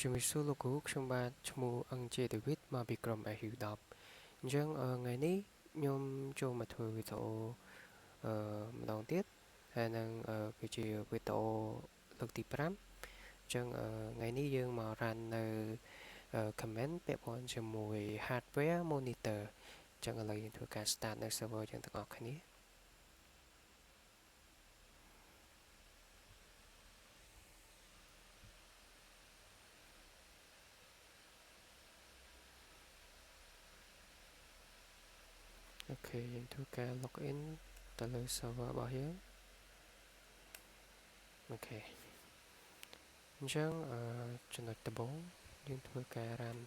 ជំរាបសួរលោកគ្រូខ្ញុំបាទឈ្មោះអង្គជាដាវីតមកពីក្រុម AHU10 អញ្ចឹងថ្ងៃនេះខ្ញុំចូលមកធ្វើវីដេអូម្ដងទៀតហើយនឹងគឺជាវីដេអូលើកទី5អញ្ចឹងថ្ងៃនេះយើងមក run នៅ comment ពាក់ព័ន្ធជាមួយ hardware monitor អញ្ចឹងឥឡូវយើងធ្វើការ start នៅ server យើងទាំងអស់គ្នាអូខេយើងធ្វើការ login ទៅលើ server របស់យើងអូខេអញ្ចឹងចំណុចដំបូងយើងធ្វើការ run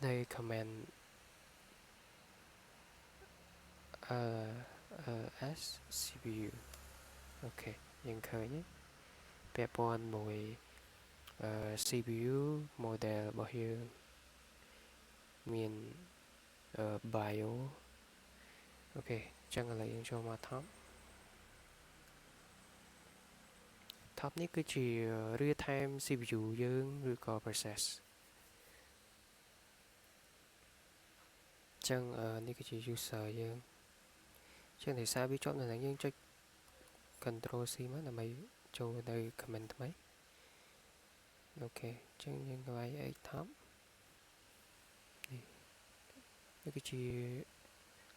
នៃ command s cpu អូខេយើងឃើញពាក់ព័ន្ធមួយ CPU model របស់យើងមាន BIOS អូខេអញ្ចឹងឥឡូវយើងចូលមក top នេះគឺជា real time CPU យើងឬក៏ process អញ្ចឹងនេះគឺជា user យើងអញ្ចឹងដោយសារវាជាប់នៅនឹងយើងចុច control C មកដើម្បីចូលនៅ comment ថ្មីអូខេអញ្ចឹងយើងកន្លែង X top នេះគឺជា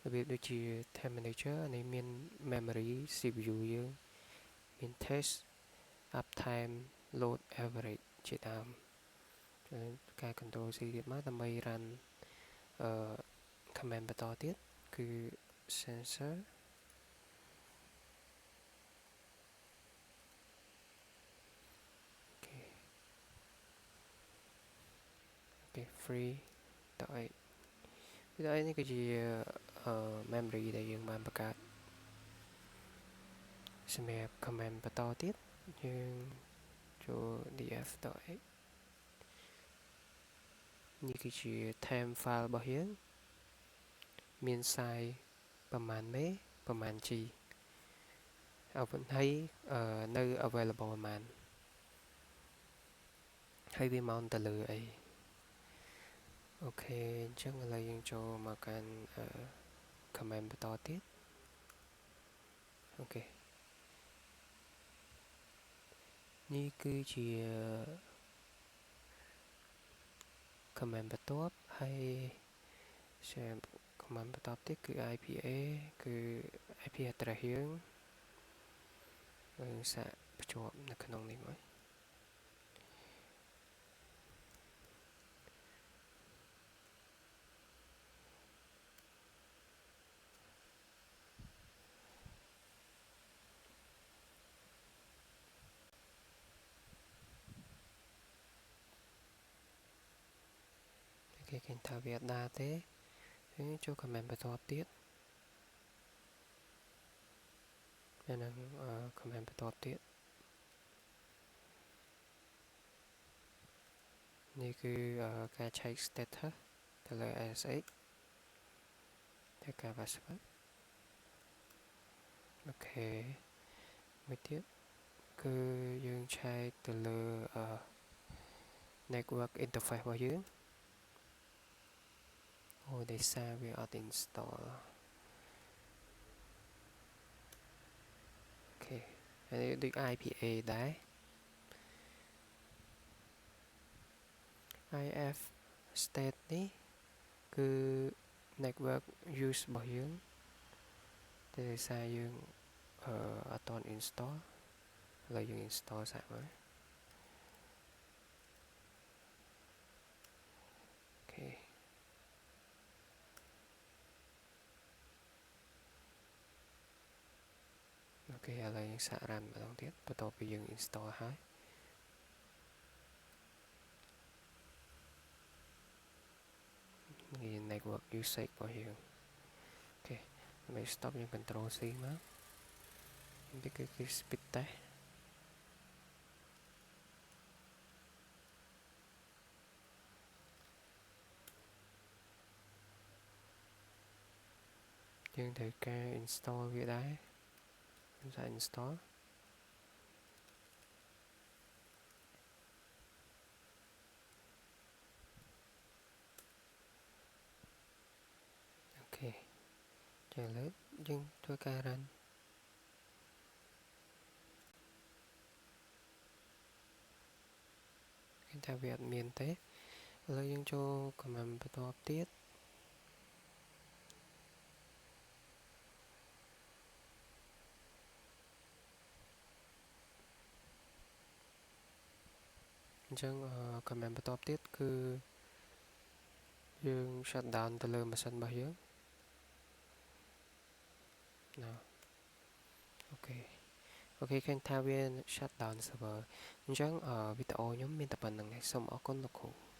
របៀបដូចជា time manager នេះមាន memory CPU យើងមាន test uptime load average ជាដើមការ control C ទៀតមកដើម្បី run command បន្តទៀតគឺ sensor free តអីវីដេអូនេះគឺជា memory ដែលយើងបានបង្កើតសម្រាប់ command បន្តទៀតយើងចូល df.x នេះគឺជា time file របស់យើងមាន size ប្រមាណ មេប្រមាណ G ហើយនៅ available ប្រមាណហើយវា mount ទៅលើអីអូខេអញ្ចឹងឥឡូវយើងចូលមកកាន់ command បន្តទៀតអូខេនេះគឺជា command បន្ទាប់ហើយ command បន្ទាប់ទៀតគឺ IPA គឺ IP address យើងសាកភ្ជាប់នៅក្នុងនេះមកគេឃើញថាវាអត់ដាទេហើយចូល command បន្ទាប់ទៀតហើយនឹង command បន្ទាប់ទៀតនេះគឺការ check status ទៅលើ SX ទៅការ password អូខេមួយទៀតគឺយើង check ទៅលើ network interface របស់យើងដោយសារវាអត់ install អូខេហើយដូច IPA ដែរ IF state នេះគឺ network use របស់យើងតែដោយសារយើងអត់ទាន់ install ឥឡូវយើង install សាកមើលអូខេអូខេឥឡូវយើងសាក run ម្ដងទៀតបន្ទាប់ពីយើង install ហើយនេះ network usage របស់យើងអូខេដើម្បី stop យើង control C មកនេះគឺ speed test យើងត្រូវការ install វាដែរ ខ្ញុំសាក install លើយើងធ្វើការ run ឃើញថាវាអត់មានទេឥឡូវយើងចូល command បន្ទាប់ទៀតអញ្ចឹងcommand បន្ទាប់ទៀតគឺយើង shut down ទៅលើ machine របស់យើងណាអូខេឃើញថាវា shut down server អញ្ចឹងវីដេអូខ្ញុំមានតែប៉ុណ្្នឹងឯងសូមអរគុណលោកគ្រូ